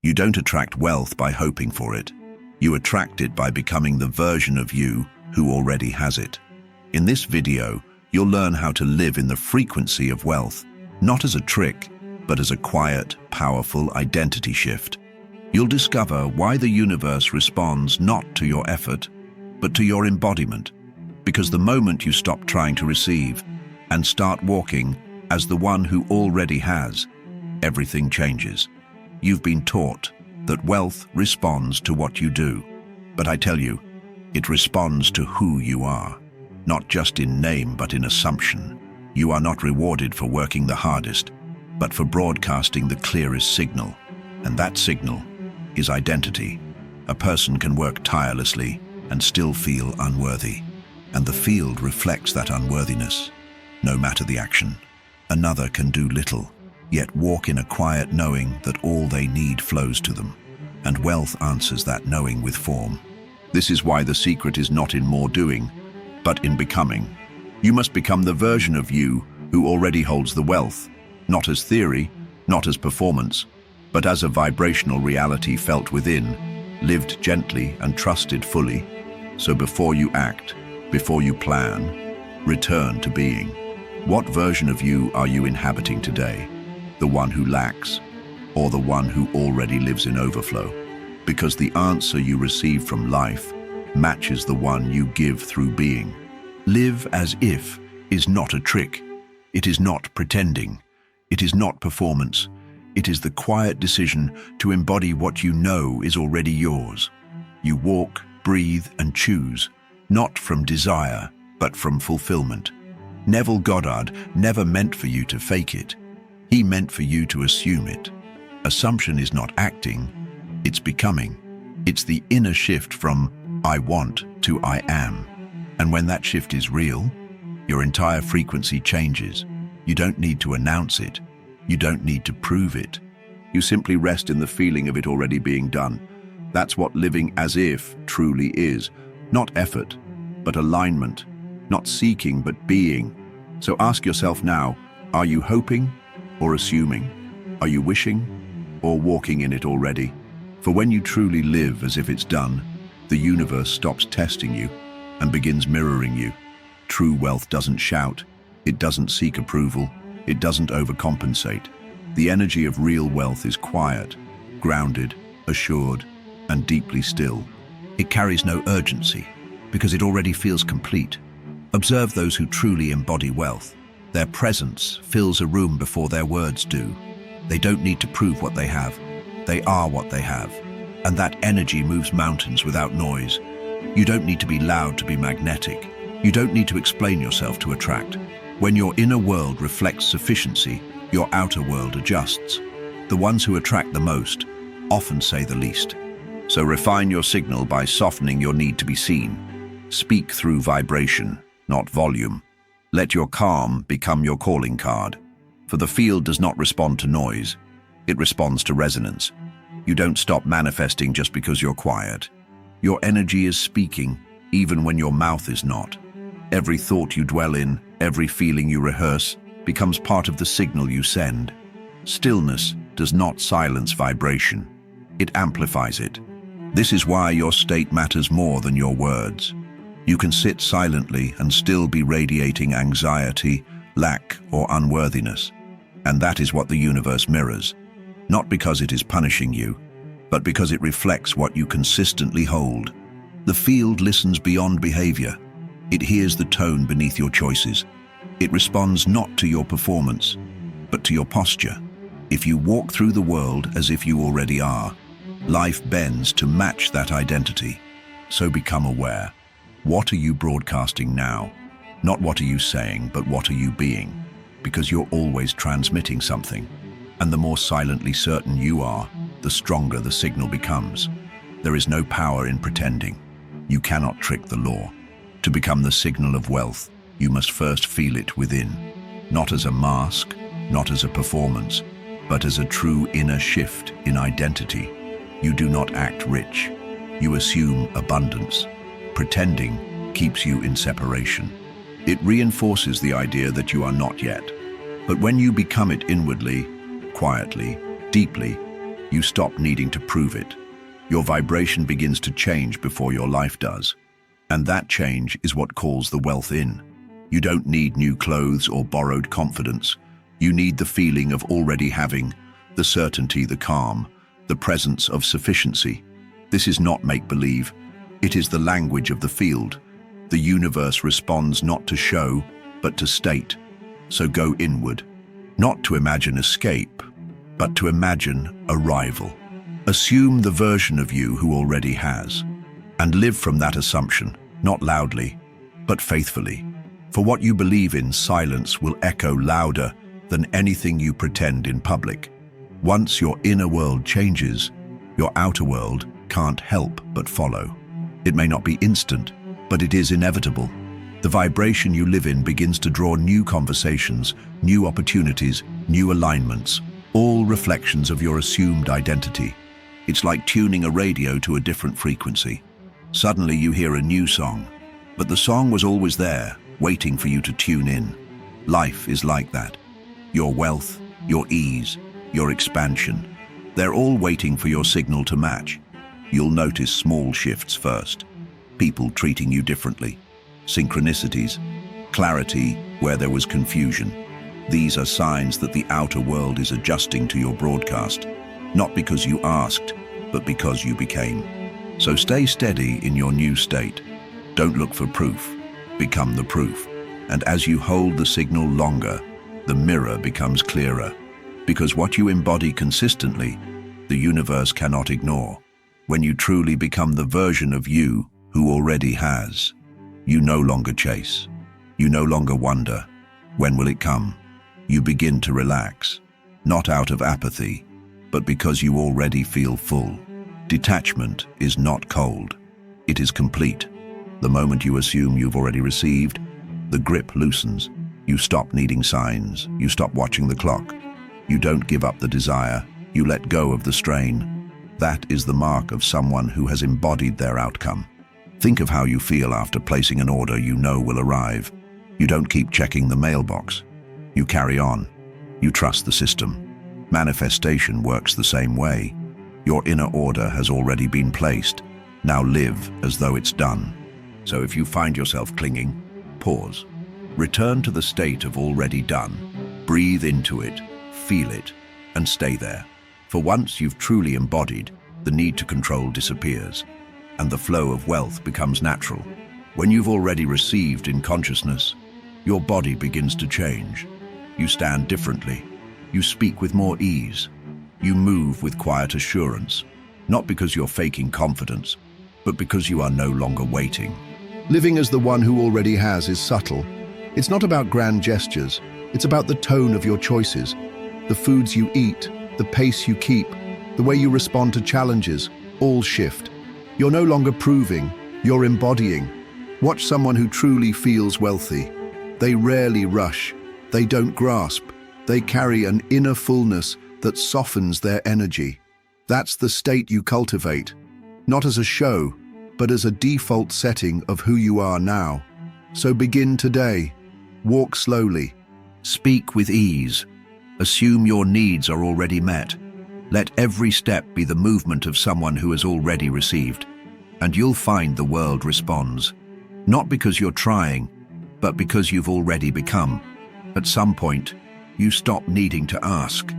You don't attract wealth by hoping for it. You attract it by becoming the version of you who already has it. In this video, you'll learn how to live in the frequency of wealth, not as a trick, but as a quiet, powerful identity shift. You'll discover why the universe responds not to your effort, but to your embodiment. Because the moment you stop trying to receive and start walking as the one who already has, everything changes. You've been taught that wealth responds to what you do. But I tell you, it responds to who you are. Not just in name, but in assumption. You are not rewarded for working the hardest, but for broadcasting the clearest signal. And that signal is identity. A person can work tirelessly and still feel unworthy. And the field reflects that unworthiness, no matter the action. Another can do little, yet walk in a quiet knowing that all they need flows to them. And wealth answers that knowing with form. This is why the secret is not in more doing, but in becoming. You must become the version of you who already holds the wealth, not as theory, not as performance, but as a vibrational reality felt within, lived gently and trusted fully. So before you act, before you plan, return to being. What version of you are you inhabiting today? The one who lacks, or the one who already lives in overflow? Because the answer you receive from life matches the one you give through being. Live as if is not a trick. It is not pretending. It is not performance. It is the quiet decision to embody what you know is already yours. You walk, breathe, and choose, not from desire, but from fulfillment. Neville Goddard never meant for you to fake it. He meant for you to assume it. Assumption is not acting, it's becoming. It's the inner shift from I want to I am. And when that shift is real, your entire frequency changes. You don't need to announce it. You don't need to prove it. You simply rest in the feeling of it already being done. That's what living as if truly is. Not effort, but alignment. Not seeking, but being. So ask yourself now, are you hoping or assuming? Are you wishing or walking in it already? For when you truly live as if it's done, the universe stops testing you and begins mirroring you. True wealth doesn't shout. It doesn't seek approval. It doesn't overcompensate. The energy of real wealth is quiet, grounded, assured, and deeply still. It carries no urgency because it already feels complete. Observe those who truly embody wealth. Their presence fills a room before their words do. They don't need to prove what they have. They are what they have. And that energy moves mountains without noise. You don't need to be loud to be magnetic. You don't need to explain yourself to attract. When your inner world reflects sufficiency, your outer world adjusts. The ones who attract the most often say the least. So refine your signal by softening your need to be seen. Speak through vibration, not volume. Let your calm become your calling card. For the field does not respond to noise. It responds to resonance. You don't stop manifesting just because you're quiet. Your energy is speaking, even when your mouth is not. Every thought you dwell in, every feeling you rehearse, becomes part of the signal you send. Stillness does not silence vibration. It amplifies it. This is why your state matters more than your words. You can sit silently and still be radiating anxiety, lack, or unworthiness. And that is what the universe mirrors. Not because it is punishing you, but because it reflects what you consistently hold. The field listens beyond behavior. It hears the tone beneath your choices. It responds not to your performance, but to your posture. If you walk through the world as if you already are, life bends to match that identity. So become aware. What are you broadcasting now? Not what are you saying, but what are you being? Because you're always transmitting something. And the more silently certain you are, the stronger the signal becomes. There is no power in pretending. You cannot trick the law. To become the signal of wealth, you must first feel it within. Not as a mask, not as a performance, but as a true inner shift in identity. You do not act rich. You assume abundance. Pretending keeps you in separation. It reinforces the idea that you are not yet. But when you become it inwardly, quietly, deeply, You stop needing to prove it. Your vibration begins to change before your life does. And that change is what calls the wealth in. You don't need new clothes or borrowed confidence. You need the feeling of already having, the certainty, the calm, the presence of sufficiency. This is not make-believe. It is the language of the field. The universe responds not to show, but to state. So go inward, not to imagine escape, but to imagine arrival. Assume the version of you who already has, and live from that assumption, not loudly, but faithfully. For what you believe in, silence will echo louder than anything you pretend in public. Once your inner world changes, your outer world can't help but follow. It may not be instant, but it is inevitable. The vibration you live in begins to draw new conversations, new opportunities, new alignments, all reflections of your assumed identity. It's like tuning a radio to a different frequency. Suddenly you hear a new song, but the song was always there, waiting for you to tune in. Life is like that. Your wealth, your ease, your expansion, they're all waiting for your signal to match. You'll notice small shifts first. People treating you differently. Synchronicities, clarity where there was confusion. These are signs that the outer world is adjusting to your broadcast, not because you asked, but because you became. So stay steady in your new state. Don't look for proof. Become the proof. And as you hold the signal longer, the mirror becomes clearer. Because what you embody consistently, the universe cannot ignore. When you truly become the version of you who already has, you no longer chase. You no longer wonder, when will it come? You begin to relax, not out of apathy, but because you already feel full. Detachment is not cold. It is complete. The moment you assume you've already received, the grip loosens. You stop needing signs. You stop watching the clock. You don't give up the desire. You let go of the strain. That is the mark of someone who has embodied their outcome. Think of how you feel after placing an order you know will arrive. You don't keep checking the mailbox. You carry on. You trust the system. Manifestation works the same way. Your inner order has already been placed. Now live as though it's done. So if you find yourself clinging, pause. Return to the state of already done. Breathe into it, feel it, and stay there. For once you've truly embodied, the need to control disappears, and the flow of wealth becomes natural. When you've already received in consciousness, your body begins to change. You stand differently. You speak with more ease. You move with quiet assurance, not because you're faking confidence, but because you are no longer waiting. Living as the one who already has is subtle. It's not about grand gestures. It's about the tone of your choices, the foods you eat, the pace you keep, the way you respond to challenges, all shift. You're no longer proving, you're embodying. Watch someone who truly feels wealthy. They rarely rush. They don't grasp. They carry an inner fullness that softens their energy. That's the state you cultivate, not as a show, but as a default setting of who you are now. So begin today. Walk slowly. Speak with ease. Assume your needs are already met. Let every step be the movement of someone who has already received. And you'll find the world responds. Not because you're trying, but because you've already become. At some point, you stop needing to ask.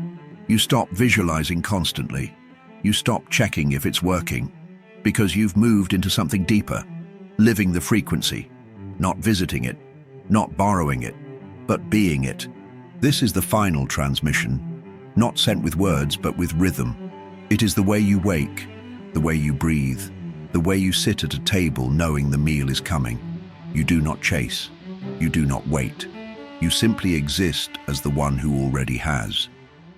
You stop visualizing constantly. You stop checking if it's working, because you've moved into something deeper, living the frequency, not visiting it, not borrowing it, but being it. This is the final transmission, not sent with words, but with rhythm. It is the way you wake, the way you breathe, the way you sit at a table knowing the meal is coming. You do not chase. You do not wait. You simply exist as the one who already has.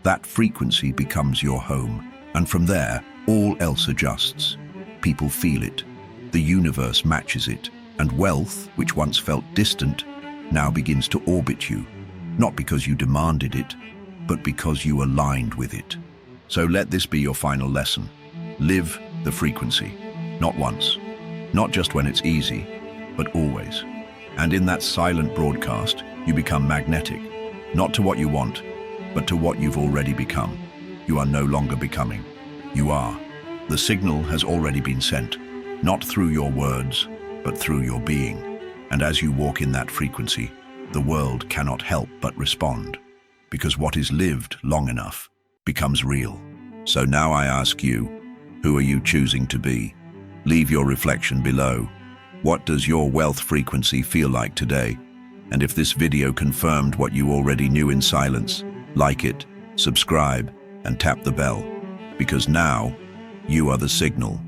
That frequency becomes your home, and from there, all else adjusts. People feel it. The universe matches it, and wealth, which once felt distant, now begins to orbit you, not because you demanded it, but because you aligned with it. So let this be your final lesson. Live the frequency, not once, not just when it's easy, but always. And in that silent broadcast, you become magnetic, not to what you want, but to what you've already become. You are no longer becoming. You are. The signal has already been sent, not through your words, but through your being. And as you walk in that frequency, the world cannot help but respond, because what is lived long enough becomes real. So now I ask you, who are you choosing to be? Leave your reflection below. What does your wealth frequency feel like today? And if this video confirmed what you already knew in silence, like it, subscribe, and tap the bell, because now you are the signal.